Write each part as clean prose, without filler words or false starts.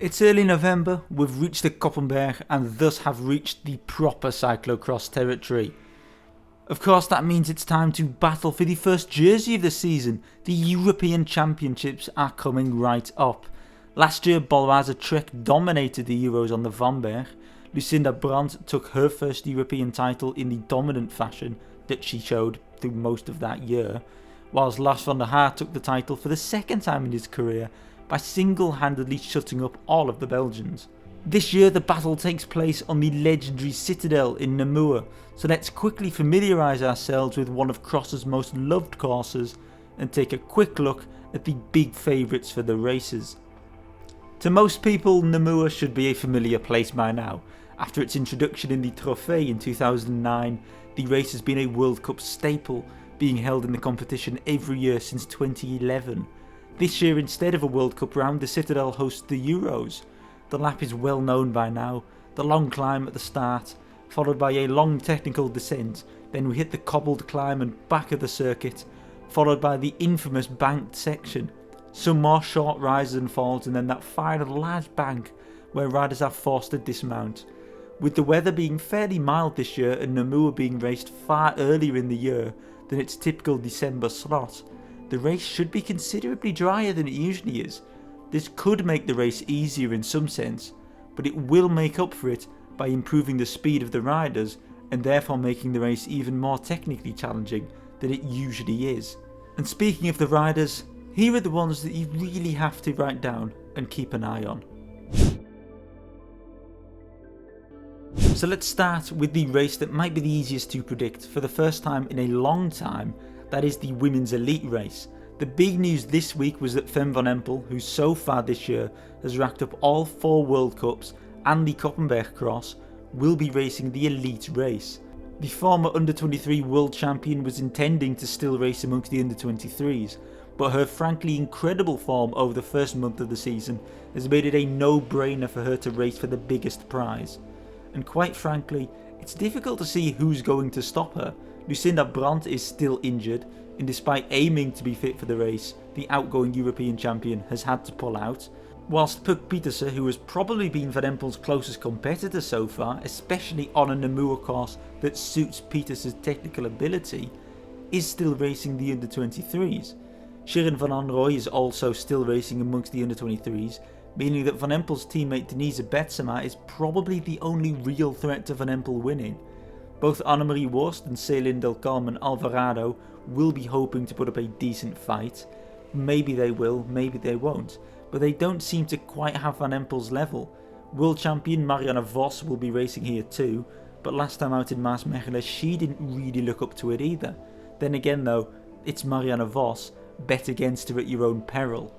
It's early November, we've reached the Koppenberg and thus have reached the proper cyclocross territory. Of course that means it's time to battle for the first jersey of the season. The European Championships are coming right up. Last year Bolwaza Trek dominated the Euros on the Vanberg. Lucinda Brandt took her first European title in the dominant fashion that she showed through most of that year, whilst Lars van der Haar took the title for the second time in his career by single-handedly shutting up all of the Belgians. This year the battle takes place on the legendary Citadel in Namur, so let's quickly familiarise ourselves with one of Cross's most loved courses and take a quick look at the big favourites for the races. To most people, Namur should be a familiar place by now. After its introduction in the Trophée in 2009, the race has been a World Cup staple, being held in the competition every year since 2011. This year, instead of a World Cup round, the Citadel hosts the Euros. The lap is well known by now, the long climb at the start, followed by a long technical descent, then we hit the cobbled climb and back of the circuit, followed by the infamous banked section, some more short rises and falls, and then that final large bank where riders are forced to dismount. With the weather being fairly mild this year and Namur being raced far earlier in the year than its typical December slot, the race should be considerably drier than it usually is. This could make the race easier in some sense, but it will make up for it by improving the speed of the riders and therefore making the race even more technically challenging than it usually is. And speaking of the riders, here are the ones that you really have to write down and keep an eye on. So let's start with the race that might be the easiest to predict for the first time in a long time. That is the women's elite race. The big news this week was that Fem van Empel, who so far this year has racked up all 4 World Cups and the Koppenberg Cross, will be racing the elite race. The former under-23 world champion was intending to still race amongst the under-23s, but her frankly incredible form over the first month of the season has made it a no-brainer for her to race for the biggest prize. And quite frankly, it's difficult to see who's going to stop her. Lucinda Brandt is still injured, and despite aiming to be fit for the race, the outgoing European champion has had to pull out, whilst Puk Pieterse, who has probably been Van Empel's closest competitor so far, especially on a Namur course that suits Pieterse's technical ability, is still racing the under-23s. Sharon van Anrooy is also still racing amongst the under-23s, meaning that Van Empel's teammate Denise Betsema is probably the only real threat to Van Empel winning. Both Annemarie Worst and Celine Del Carmen Alvarado will be hoping to put up a decent fight. Maybe they will, maybe they won't, but they don't seem to quite have Van Empel's level. World champion Marianne Vos will be racing here too, but last time out in Maasmechelen she didn't really look up to it either. Then again though, it's Marianne Vos, bet against her at your own peril.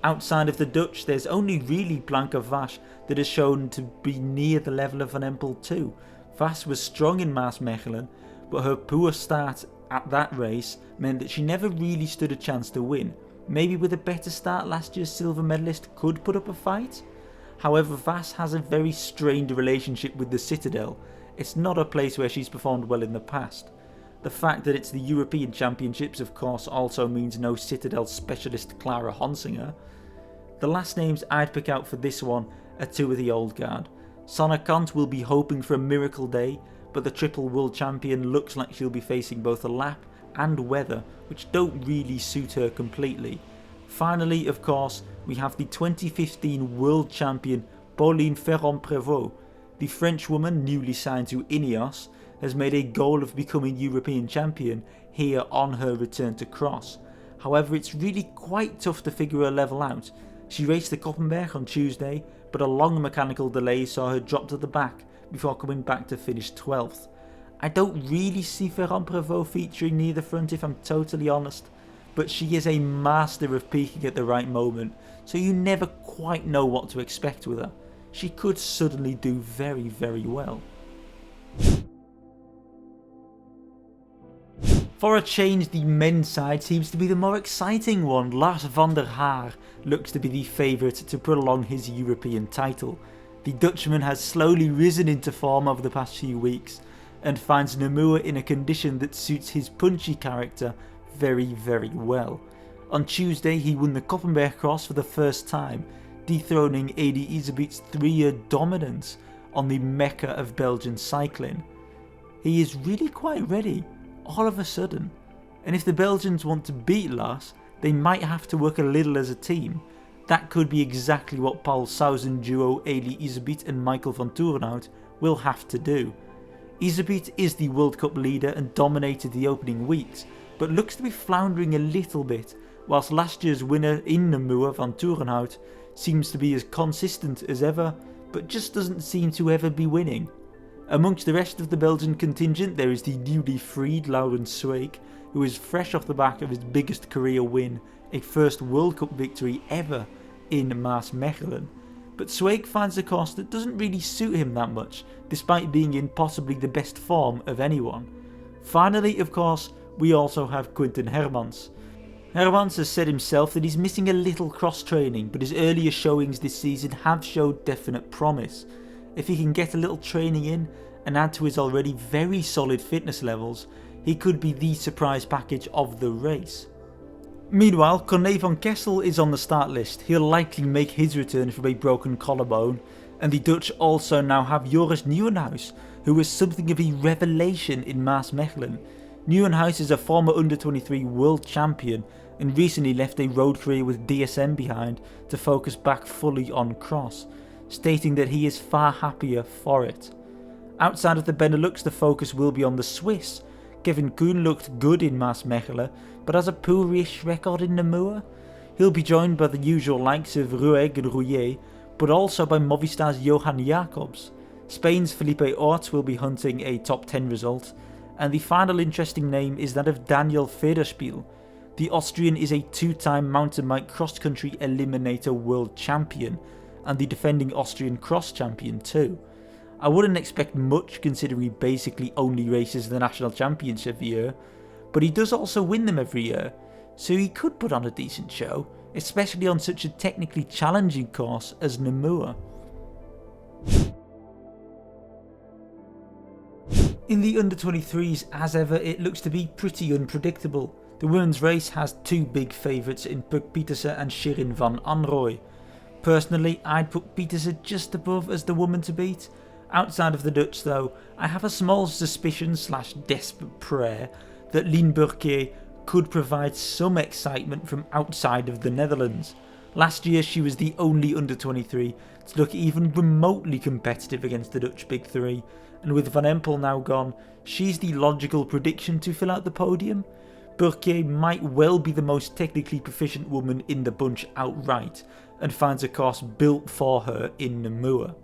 Outside of the Dutch, there's only really Blanca Vash that has shown to be near the level of Van Empel too. Vash was strong in Maasmechelen, but her poor start at that race meant that she never really stood a chance to win. Maybe with a better start last year's silver medalist could put up a fight? However, Vash has a very strained relationship with the Citadel. It's not a place where she's performed well in the past. The fact that it's the European Championships of course also means no Citadel specialist Clara Honsinger. The last names I'd pick out for this one are 2 of the old guard. Sanne Kant will be hoping for a miracle day, but the triple world champion looks like she'll be facing both a lap and weather, which don't really suit her completely. Finally, of course, we have the 2015 world champion Pauline Ferrand-Prévot. The French woman, newly signed to Ineos, has made a goal of becoming European champion here on her return to cross. However, it's really quite tough to figure her level out. She raced the Koppenberg on Tuesday, but a long mechanical delay saw her drop to the back before coming back to finish 12th. I don't really see Ferrand-Prévot featuring near the front if I'm totally honest, but she is a master of peaking at the right moment, so you never quite know what to expect with her. She could suddenly do very, very well. For a change, the men's side seems to be the more exciting one. Lars van der Haar looks to be the favourite to prolong his European title. The Dutchman has slowly risen into form over the past few weeks and finds Namur in a condition that suits his punchy character very, very well. On Tuesday he won the Koppenberg Cross for the first time, dethroning Edi Iserbyt's 3-year dominance on the mecca of Belgian cycling. He is really quite ready, all of a sudden, and if the Belgians want to beat Lars, they might have to work a little as a team. That could be exactly what Paul Sausen duo Edi Iserbyt and Michael van Toerenhout will have to do. Iserbyt is the World Cup leader and dominated the opening weeks, but looks to be floundering a little bit, whilst last year's winner in Namur, Van Toerenhout, seems to be as consistent as ever, but just doesn't seem to ever be winning. Amongst the rest of the Belgian contingent there is the newly freed Laurens Sweeck, who is fresh off the back of his biggest career win, a first World Cup victory ever in Maasmechelen. But Sweeck finds a course that doesn't really suit him that much, despite being in possibly the best form of anyone. Finally, of course, we also have Quinten Hermans. Hermans has said himself that he's missing a little cross training, but his earlier showings this season have showed definite promise. If he can get a little training in and add to his already very solid fitness levels, he could be the surprise package of the race. Meanwhile, Corné van Kessel is on the start list. He'll likely make his return from a broken collarbone, and the Dutch also now have Joris Nieuwenhuis, who was something of a revelation in Maasmechelen. Nieuwenhuis is a former under-23 world champion and recently left a road career with DSM behind to focus back fully on cross, stating that he is far happier for it. Outside of the Benelux, the focus will be on the Swiss. Kevin Kuhn looked good in Maasmechelen, but has a poor-ish record in Namur. He'll be joined by the usual likes of Rueg and Rouillet, but also by Movistar's Johan Jacobs. Spain's Felipe Orts will be hunting a top 10 result, and the final interesting name is that of Daniel Federspiel. The Austrian is a 2-time mountain bike cross-country eliminator world champion, and the defending Austrian cross champion too. I wouldn't expect much considering he basically only races the national champions every year, but he does also win them every year, so he could put on a decent show, especially on such a technically challenging course as Namur. In the under-23s, as ever, it looks to be pretty unpredictable. The women's race has two big favourites in Puk Pieterse and Shirin van Anrooy. Personally, I'd put Pieterse just above as the woman to beat. Outside of the Dutch though, I have a small suspicion / desperate prayer that Lien Burquier could provide some excitement from outside of the Netherlands. Last year she was the only under-23 to look even remotely competitive against the Dutch Big Three, and with Van Empel now gone, she's the logical prediction to fill out the podium. Burquier might well be the most technically proficient woman in the bunch outright, and finds a course built for her in Namur.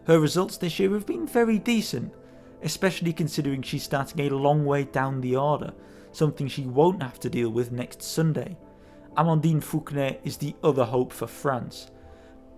Her results this year have been very decent, especially considering she's starting a long way down the order, something she won't have to deal with next Sunday. Amandine Fouquenet is the other hope for France.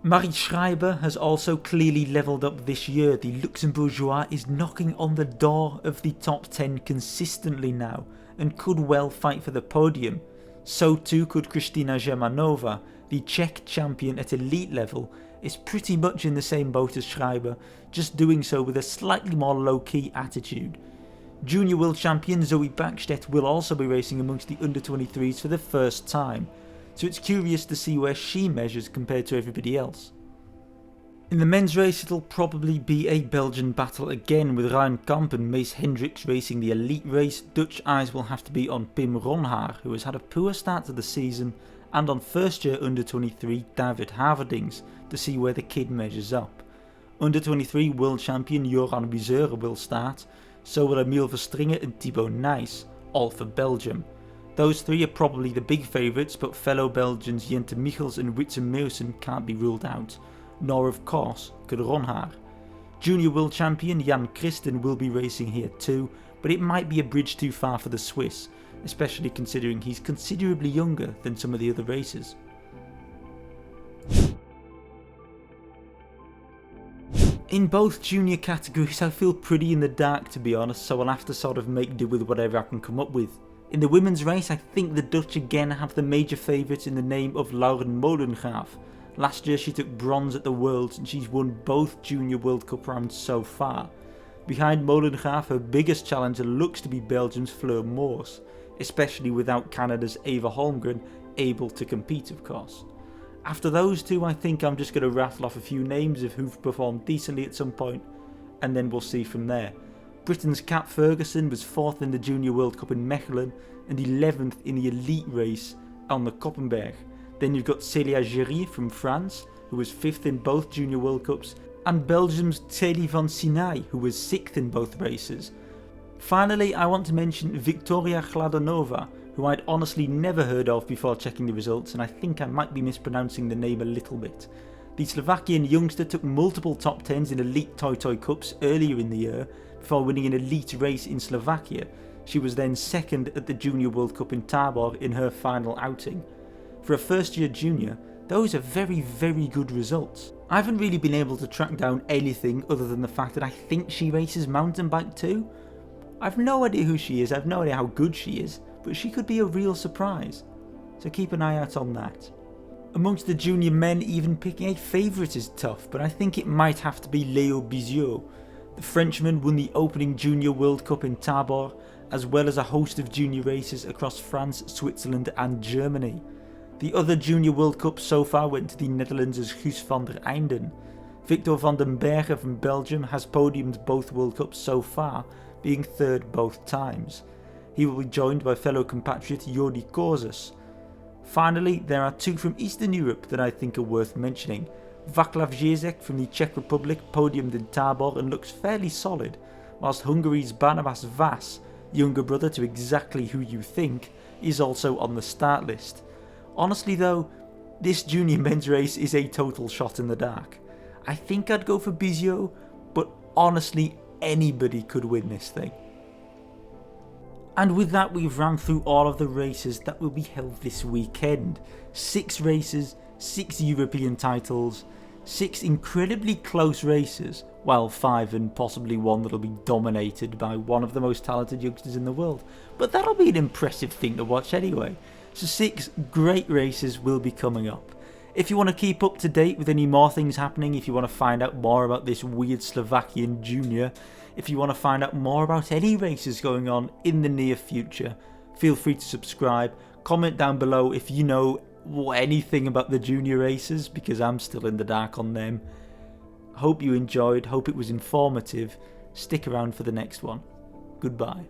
Marie Schreiber has also clearly levelled up this year. The Luxembourgeoise is knocking on the door of the top 10 consistently now, and could well fight for the podium. So too could Kristina Germanova. The Czech champion at elite level is pretty much in the same boat as Schreiber, just doing so with a slightly more low-key attitude. Junior world champion Zoe Backstedt will also be racing amongst the under-23s for the first time, so it's curious to see where she measures compared to everybody else. In the men's race it'll probably be a Belgian battle again, with Ryan Kamp and Mace Hendricks racing the elite race. Dutch eyes will have to be on Pim Ronhaar, who has had a poor start to the season, and on first year under-23 David Haverdings to see where the kid measures up. Under-23 world champion Joran Wieseur will start, so will Emile Verstringer and Thibaut Nys, all for Belgium. Those three are probably the big favourites, but fellow Belgians Jente Michels and Witse Meusen can't be ruled out, nor of course could Ronhaar. Junior world champion Jan Christen will be racing here too, but it might be a bridge too far for the Swiss, especially considering he's considerably younger than some of the other racers. In both junior categories I feel pretty in the dark, to be honest, so I'll have to sort of make do with whatever I can come up with. In the women's race I think the Dutch again have the major favourite in the name of Lauren Molengraaf. Last year she took bronze at the Worlds and she's won both junior World Cup rounds so far. Behind Molengraaf, her biggest challenger looks to be Belgium's Fleur Moors, especially without Canada's Eva Holmgren able to compete of course. After those two, I think I'm just going to rattle off a few names of who've performed decently at some point, and then we'll see from there. Britain's Kat Ferguson was 4th in the Junior World Cup in Mechelen and 11th in the elite race on the Koppenberg. Then you've got Célia Géry from France, who was 5th in both Junior World Cups, and Belgium's Telly van Sinai, who was 6th in both races. Finally, I want to mention Victoria Gladanova, who I'd honestly never heard of before checking the results, and I think I might be mispronouncing the name a little bit. The Slovakian youngster took multiple top 10s in elite Toy Cups earlier in the year before winning an elite race in Slovakia. She was then 2nd at the Junior World Cup in Tabor in her final outing. For a first year junior, those are very, very good results. I haven't really been able to track down anything other than the fact that I think she races mountain bike too. I've no idea who she is, I've no idea how good she is, but she could be a real surprise. So keep an eye out on that. Amongst the junior men, even picking a favourite is tough, but I think it might have to be Léo Biziot. The Frenchman won the opening Junior World Cup in Tabor, as well as a host of junior races across France, Switzerland and Germany. The other Junior World Cup so far went to the Netherlands' Guus van der Einden. Victor van den Bergen from Belgium has podiumed both World Cups so far, being 3rd both times. He will be joined by fellow compatriot Jordi Korzes. Finally, there are 2 from Eastern Europe that I think are worth mentioning. Václav Žižek from the Czech Republic podiumed in Tabor and looks fairly solid, whilst Hungary's Barnabas Vass, younger brother to exactly who you think, is also on the start list. Honestly though, this junior men's race is a total shot in the dark. I think I'd go for Biziot, but honestly anybody could win this thing. And with that, we've ran through all of the races that will be held this weekend. 6 races, 6 European titles, 6 incredibly close races, while 5 and possibly 1 that'll be dominated by one of the most talented youngsters in the world. But that'll be an impressive thing to watch anyway. So 6 great races will be coming up. If you want to keep up to date with any more things happening, if you want to find out more about this weird Slovakian junior, if you want to find out more about any races going on in the near future, feel free to subscribe. Comment down below if you know anything about the junior races, because I'm still in the dark on them. Hope you enjoyed, hope it was informative. Stick around for the next one. Goodbye.